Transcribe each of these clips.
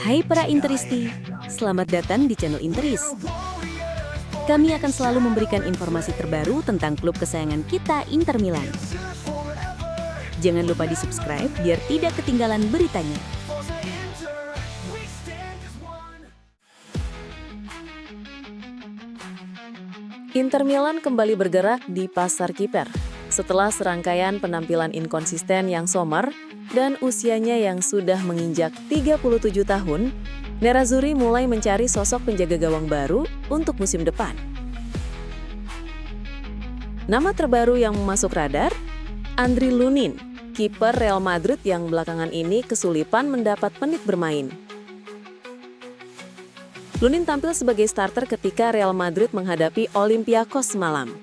Hai para Interisti, selamat datang di channel Interis. Kami akan selalu memberikan informasi terbaru tentang klub kesayangan kita, Inter Milan. Jangan lupa di-subscribe biar tidak ketinggalan beritanya. Inter Milan kembali bergerak di pasar kiper. Setelah serangkaian penampilan inkonsisten yang somar dan usianya yang sudah menginjak 37 tahun, Nerazzurri mulai mencari sosok penjaga gawang baru untuk musim depan. Nama terbaru yang masuk radar, Andriy Lunin, kiper Real Madrid yang belakangan ini kesulitan mendapat menit bermain. Lunin tampil sebagai starter ketika Real Madrid menghadapi Olympiakos semalam,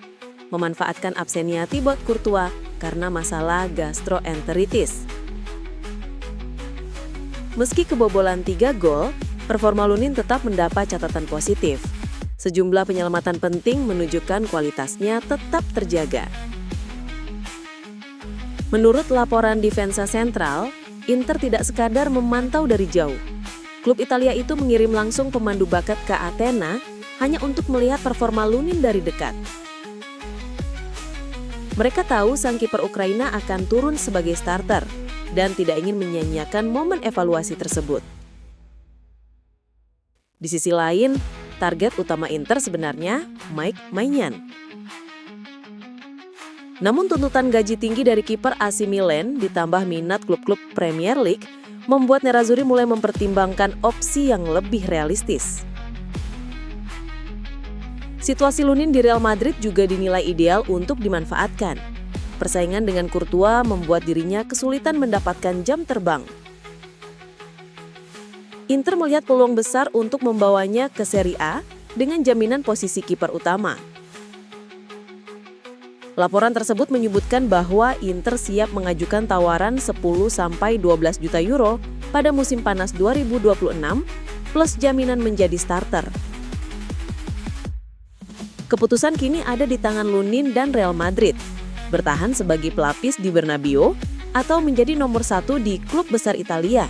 memanfaatkan absennya Thibaut Courtois karena masalah gastroenteritis. Meski kebobolan 3 gol, performa Lunin tetap mendapat catatan positif. Sejumlah penyelamatan penting menunjukkan kualitasnya tetap terjaga. Menurut laporan Difensa Central, Inter tidak sekadar memantau dari jauh. Klub Italia itu mengirim langsung pemandu bakat ke Athena hanya untuk melihat performa Lunin dari dekat. Mereka tahu sang kiper Ukraina akan turun sebagai starter dan tidak ingin menyia-nyiakan momen evaluasi tersebut. Di sisi lain, target utama Inter sebenarnya Mike Maignan. Namun tuntutan gaji tinggi dari kiper AC Milan ditambah minat klub-klub Premier League membuat Nerazzurri mulai mempertimbangkan opsi yang lebih realistis. Situasi Lunin di Real Madrid juga dinilai ideal untuk dimanfaatkan. Persaingan dengan Courtois membuat dirinya kesulitan mendapatkan jam terbang. Inter melihat peluang besar untuk membawanya ke Serie A dengan jaminan posisi kiper utama. Laporan tersebut menyebutkan bahwa Inter siap mengajukan tawaran 10–12 juta euro pada musim panas 2026 plus jaminan menjadi starter. Keputusan kini ada di tangan Lunin dan Real Madrid, bertahan sebagai pelapis di Bernabeu atau menjadi nomor 1 di klub besar Italia.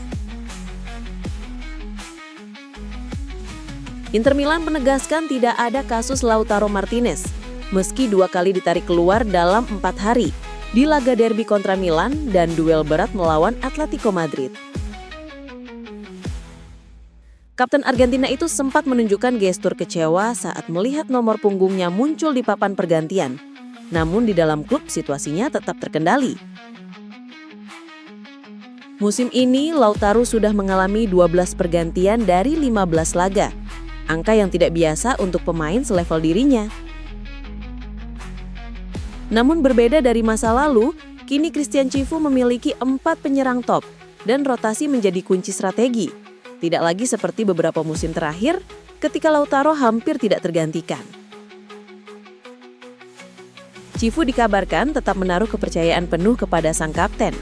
Inter Milan menegaskan tidak ada kasus Lautaro Martinez, meski 2 kali ditarik keluar dalam 4 hari di laga derby kontra Milan dan duel berat melawan Atletico Madrid. Kapten Argentina itu sempat menunjukkan gestur kecewa saat melihat nomor punggungnya muncul di papan pergantian. Namun di dalam klub situasinya tetap terkendali. Musim ini Lautaro sudah mengalami 12 pergantian dari 15 laga. Angka yang tidak biasa untuk pemain selevel dirinya. Namun berbeda dari masa lalu, kini Christian Cifu memiliki 4 penyerang top dan rotasi menjadi kunci strategi. Tidak lagi seperti beberapa musim terakhir ketika Lautaro hampir tidak tergantikan. Cifu dikabarkan tetap menaruh kepercayaan penuh kepada sang kapten.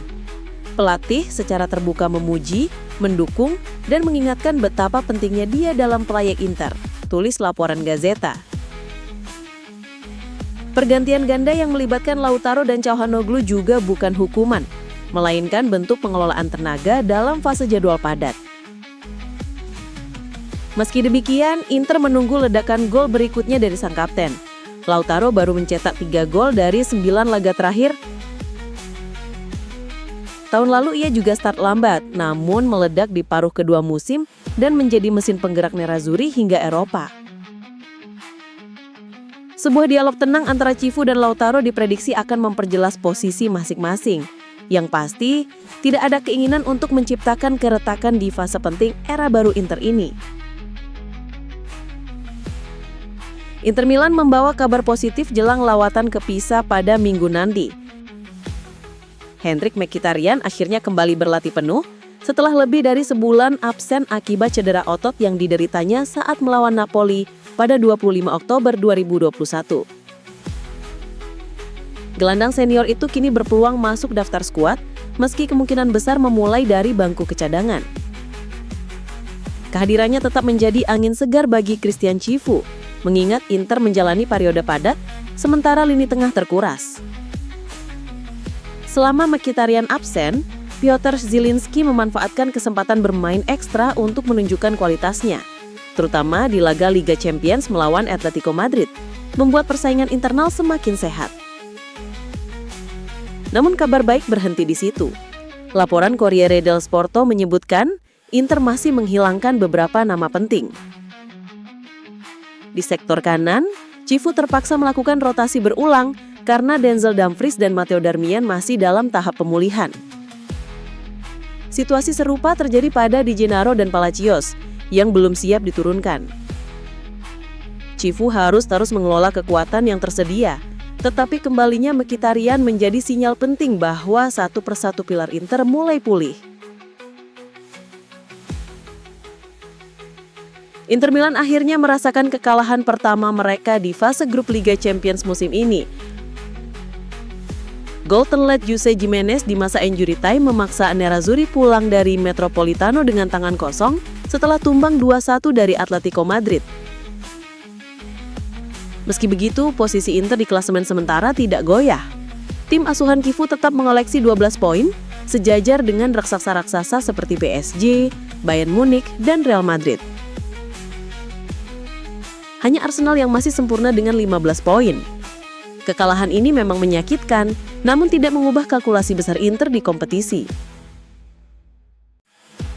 Pelatih secara terbuka memuji, mendukung, dan mengingatkan betapa pentingnya dia dalam proyek Inter, tulis laporan Gazeta. Pergantian ganda yang melibatkan Lautaro dan Calhanoglu juga bukan hukuman, melainkan bentuk pengelolaan tenaga dalam fase jadwal padat. Meski demikian, Inter menunggu ledakan gol berikutnya dari sang kapten. Lautaro baru mencetak 3 gol dari 9 laga terakhir. Tahun lalu ia juga start lambat, namun meledak di paruh kedua musim dan menjadi mesin penggerak Nerazzurri hingga Eropa. Sebuah dialog tenang antara Cifu dan Lautaro diprediksi akan memperjelas posisi masing-masing. Yang pasti, tidak ada keinginan untuk menciptakan keretakan di fase penting era baru Inter ini. Inter Milan membawa kabar positif jelang lawatan ke Pisa pada minggu nanti. Henrikh Mkhitaryan akhirnya kembali berlatih penuh setelah lebih dari sebulan absen akibat cedera otot yang dideritanya saat melawan Napoli pada 25 Oktober 2021. Gelandang senior itu kini berpeluang masuk daftar skuad meski kemungkinan besar memulai dari bangku kecadangan. Kehadirannya tetap menjadi angin segar bagi Christian Cifu, mengingat Inter menjalani periode padat sementara lini tengah terkuras. Selama Mkhitaryan absen, Piotr Zielinski memanfaatkan kesempatan bermain ekstra untuk menunjukkan kualitasnya, terutama di laga Liga Champions melawan Atletico Madrid, membuat persaingan internal semakin sehat. Namun kabar baik berhenti di situ. Laporan Corriere dello Sport menyebutkan Inter masih menghilangkan beberapa nama penting. Di sektor kanan, Cifu terpaksa melakukan rotasi berulang karena Denzel Dumfries dan Matteo Darmian masih dalam tahap pemulihan. Situasi serupa terjadi pada Di Gennaro dan Palacios yang belum siap diturunkan. Cifu harus terus mengelola kekuatan yang tersedia, tetapi kembalinya Mkhitaryan menjadi sinyal penting bahwa satu persatu pilar Inter mulai pulih. Inter Milan akhirnya merasakan kekalahan pertama mereka di fase grup Liga Champions musim ini. Gol telat Jose Gimenez di masa injury time memaksa Nerazzurri pulang dari Metropolitano dengan tangan kosong setelah tumbang 2-1 dari Atletico Madrid. Meski begitu, posisi Inter di klasemen sementara tidak goyah. Tim asuhan Cifu tetap mengoleksi 12 poin, sejajar dengan raksasa-raksasa seperti PSG, Bayern Munich, dan Real Madrid. Hanya Arsenal yang masih sempurna dengan 15 poin. Kekalahan ini memang menyakitkan, namun tidak mengubah kalkulasi besar Inter di kompetisi.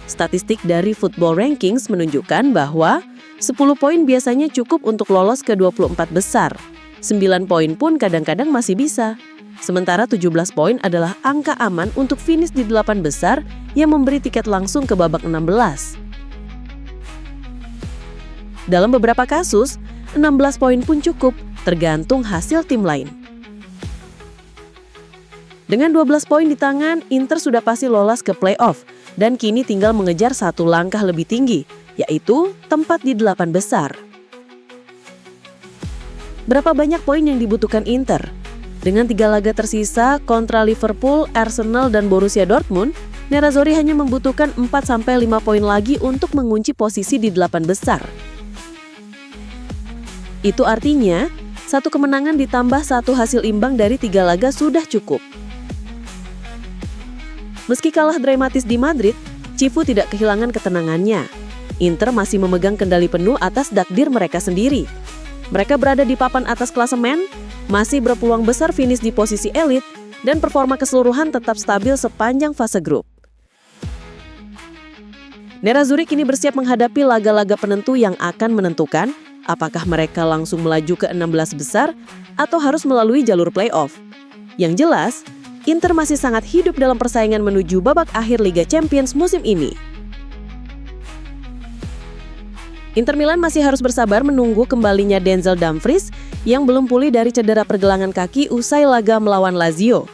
Statistik dari Football Rankings menunjukkan bahwa 10 poin biasanya cukup untuk lolos ke 24 besar. 9 poin pun kadang-kadang masih bisa. Sementara 17 poin adalah angka aman untuk finish di 8 besar yang memberi tiket langsung ke babak 16. Dalam beberapa kasus, 16 poin pun cukup, tergantung hasil tim lain. Dengan 12 poin di tangan, Inter sudah pasti lolos ke playoff dan kini tinggal mengejar satu langkah lebih tinggi, yaitu tempat di 8 besar. Berapa banyak poin yang dibutuhkan Inter? Dengan 3 laga tersisa kontra Liverpool, Arsenal, dan Borussia Dortmund, Nerazzurri hanya membutuhkan 4-5 poin lagi untuk mengunci posisi di 8 besar. Itu artinya, 1 kemenangan ditambah 1 hasil imbang dari 3 laga sudah cukup. Meski kalah dramatis di Madrid, Cifu tidak kehilangan ketenangannya. Inter masih memegang kendali penuh atas takdir mereka sendiri. Mereka berada di papan atas klasemen, masih berpeluang besar finish di posisi elit, dan performa keseluruhan tetap stabil sepanjang fase grup. Nerazzurri kini bersiap menghadapi laga-laga penentu yang akan menentukan apakah mereka langsung melaju ke 16 besar atau harus melalui jalur playoff. Yang jelas, Inter masih sangat hidup dalam persaingan menuju babak akhir Liga Champions musim ini. Inter Milan masih harus bersabar menunggu kembalinya Denzel Dumfries yang belum pulih dari cedera pergelangan kaki usai laga melawan Lazio.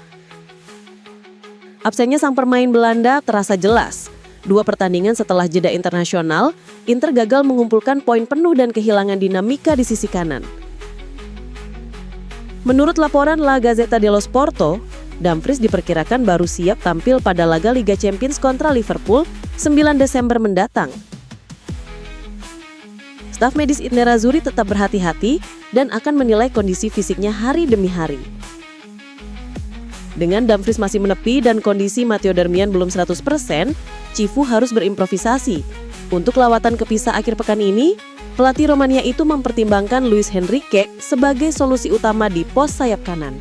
Absennya sang pemain Belanda terasa jelas. 2 pertandingan setelah jeda internasional, Inter gagal mengumpulkan poin penuh dan kehilangan dinamika di sisi kanan. Menurut laporan La Gazzetta dello Sport, Dumfries diperkirakan baru siap tampil pada laga Liga Champions kontra Liverpool 9 Desember mendatang. Staf medis Nerazzurri tetap berhati-hati dan akan menilai kondisi fisiknya hari demi hari. Dengan Dumfries masih menepi dan kondisi Matteo Darmian belum 100%, Cifu harus berimprovisasi. Untuk lawatan kepisah akhir pekan ini, pelatih Romania itu mempertimbangkan Luis Henrique sebagai solusi utama di pos sayap kanan.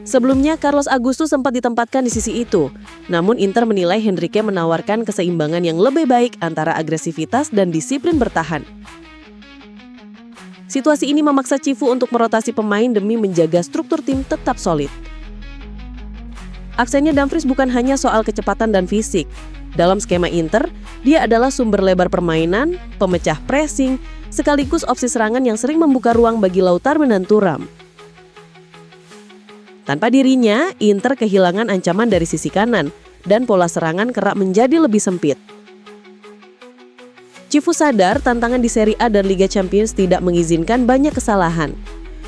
Sebelumnya, Carlos Augusto sempat ditempatkan di sisi itu. Namun Inter menilai Henrique menawarkan keseimbangan yang lebih baik antara agresivitas dan disiplin bertahan. Situasi ini memaksa Cifu untuk merotasi pemain demi menjaga struktur tim tetap solid. Aksennya Dumfries bukan hanya soal kecepatan dan fisik. Dalam skema Inter, dia adalah sumber lebar permainan, pemecah pressing, sekaligus opsi serangan yang sering membuka ruang bagi Lautaro dan Thuram. Tanpa dirinya, Inter kehilangan ancaman dari sisi kanan dan pola serangan kerap menjadi lebih sempit. Cifu sadar tantangan di Serie A dan Liga Champions tidak mengizinkan banyak kesalahan.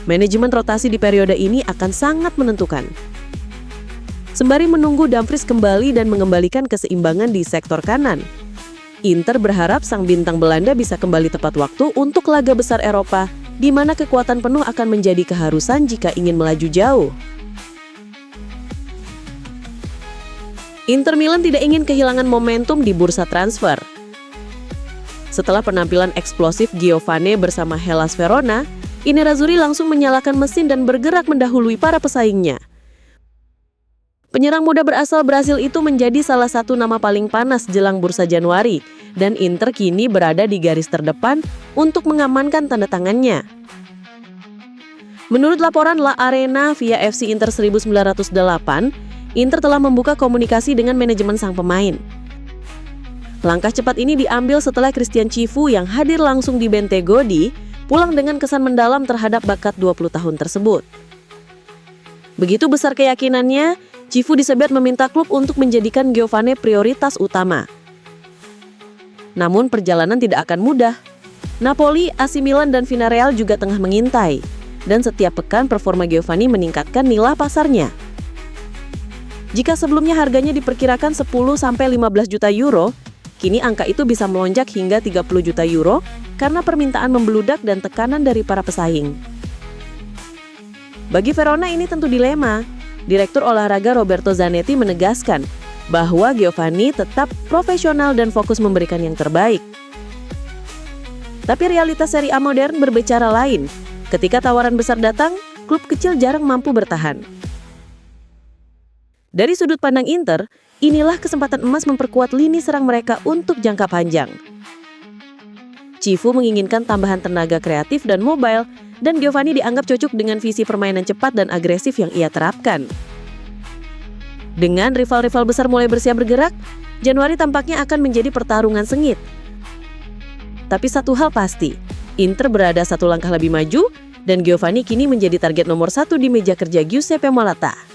Manajemen rotasi di periode ini akan sangat menentukan. Sembari menunggu Dumfries kembali dan mengembalikan keseimbangan di sektor kanan, Inter berharap sang bintang Belanda bisa kembali tepat waktu untuk laga besar Eropa, di mana kekuatan penuh akan menjadi keharusan jika ingin melaju jauh. Inter Milan tidak ingin kehilangan momentum di bursa transfer. Setelah penampilan eksplosif Giovane bersama Hellas Verona, Nerazzurri langsung menyalakan mesin dan bergerak mendahului para pesaingnya. Penyerang muda berasal Brasil itu menjadi salah satu nama paling panas jelang bursa Januari, dan Inter kini berada di garis terdepan untuk mengamankan tanda tangannya. Menurut laporan La Arena via FC Inter 1908, Inter telah membuka komunikasi dengan manajemen sang pemain. Langkah cepat ini diambil setelah Christian Cifu yang hadir langsung di Bentegodi pulang dengan kesan mendalam terhadap bakat 20 tahun tersebut. Begitu besar keyakinannya, Cifu disebut meminta klub untuk menjadikan Giovane prioritas utama. Namun perjalanan tidak akan mudah. Napoli, AC Milan, dan Villarreal juga tengah mengintai, dan setiap pekan performa Giovane meningkatkan nilai pasarnya. Jika sebelumnya harganya diperkirakan 10-15 juta euro, kini angka itu bisa melonjak hingga 30 juta euro karena permintaan membeludak dan tekanan dari para pesaing. Bagi Verona ini tentu dilema. Direktur olahraga Roberto Zanetti menegaskan bahwa Giovane tetap profesional dan fokus memberikan yang terbaik. Tapi realitas Serie A modern berbicara lain. Ketika tawaran besar datang, klub kecil jarang mampu bertahan. Dari sudut pandang Inter, inilah kesempatan emas memperkuat lini serang mereka untuk jangka panjang. Cifu menginginkan tambahan tenaga kreatif dan mobile, dan Giovane dianggap cocok dengan visi permainan cepat dan agresif yang ia terapkan. Dengan rival-rival besar mulai bersiap bergerak, Januari tampaknya akan menjadi pertarungan sengit. Tapi satu hal pasti, Inter berada satu langkah lebih maju, dan Giovane kini menjadi target nomor 1 di meja kerja Giuseppe Mollatta.